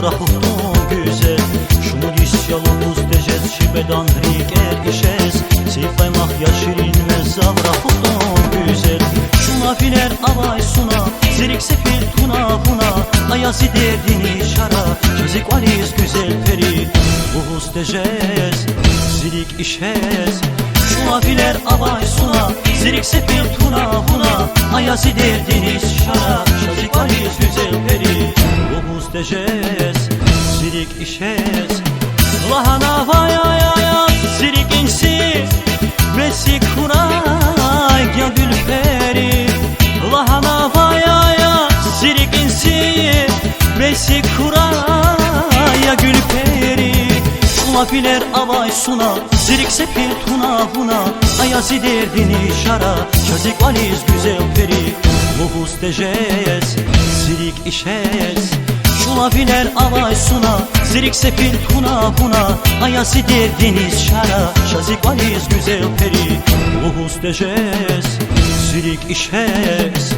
Rahutun güzel Şumulis yalımız dejez şibedan riker işez Sifaymak yaşirin mezzav rahutun güzel Şumafiler avay suna Zirik sefil tuna buna Ayazı derdini şara Çezik valiz güzel peri Buhuz dejez Zirik işez Şumafiler avay suna Zirik sefil tuna buna Ayazı derdini şara Çezik valiz güzel peri Buhuz dejez Zirik işez Lahana vaya zirik insi Mesik kuray ya gülperi Lahana vaya zirik insi Mesik kuray ya gülperi Şumafiler avay suna Zirik sepil tuna buna Ayazı derdini şara Çazik valiz güzel peri Muhuz dejez Zirik işez Şumafiler avay suna Zirik sepil tuna buna Ayazı derdiniz şara Şazik valiz güzel peri Muhuz dejez Zirik işez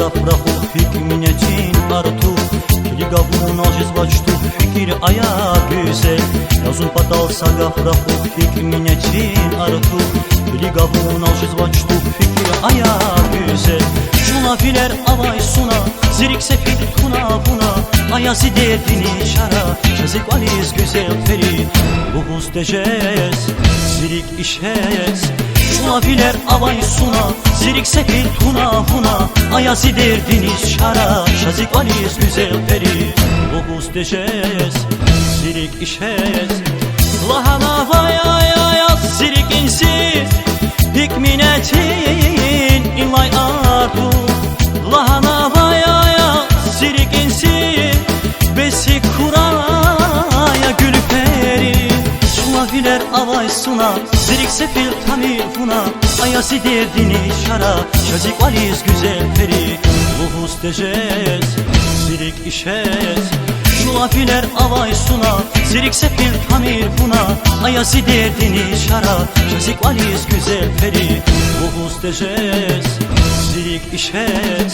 Сагапраху hükmünetin artu Kiligavun alciz vaçtu fikir aya güzel Yazun patal sagaprahu hükmünetin artu Kiligavun alciz vaçtu fikir aya güzel Şumafiler avay suna Zirik sefil tuna buna Ayazı derdini şara Çezik valiz güzel peri Buhuz dejez Zirik işez Şumafiler avay suna Zirik sepil tuna buna Ayazı derdiniz şara Şazik valiz güzel peri Buhuz dejez Zirik işez Lahana vaya zirik insi Hikminetin ilay ardu Lahana vaya zirik insi Besik kuraya gülperi Şumafiler avay suna Zirik sefil tamir buna Ayazı derdini şara Şazik valiz güzel peri Buhuz dejez Zirik işez Şumafiler avay suna Zirik sefil tamir buna Ayazı derdini şara Şazik valiz güzel peri Buhuz dejez Zirik işez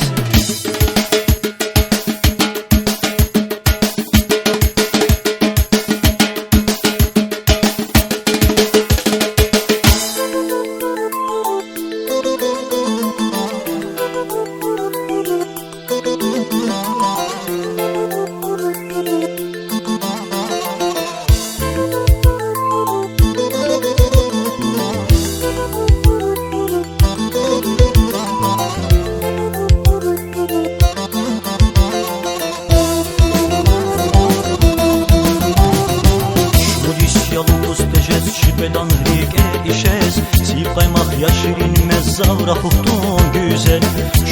Şibedan riker işez Sifaymak yaşirin mezzav rahutun güzel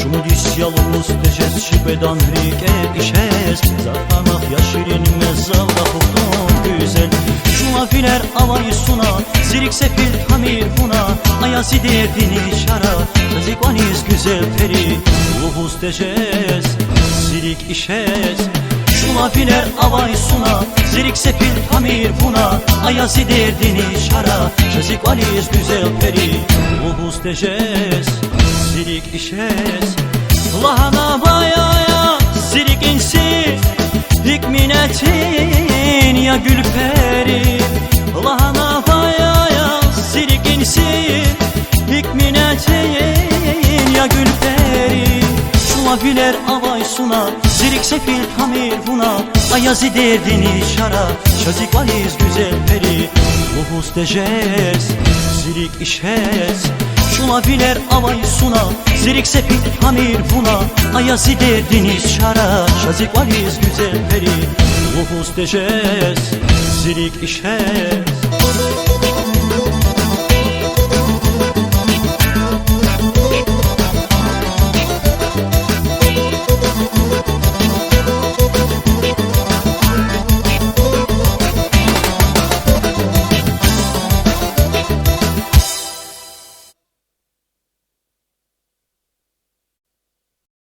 Şumulis yalımız dejez Şibedan riker işez Zafamak yaşirin mezzav rahutun güzel Şumafiler avay suna Zirik sepil hamir buna Ayazı derdini şara Çezik valiz güzel peri Buhuz dejez Zirik işez Şumafiler avay suna Zirik sepil hamir buna Ayazı derdini şara Çezik valiz güzel peri Buhuz dejez Zirik işez Lahana vaya zirik insi Hikminetin ya gülperi Lahana vaya zirik insi Hikminetin ya gülperi Şumafiler avay suna Zirik sefil tamir buna Ayazı derdini şara Şazik valiz güzel peri Buhuz dejez Zirik işez Şulaviler avay suna, zirik sepit hamir funa, ayazi derdiniz şara, şazik valiz güzel peri, Ufus deşes, zirik işes.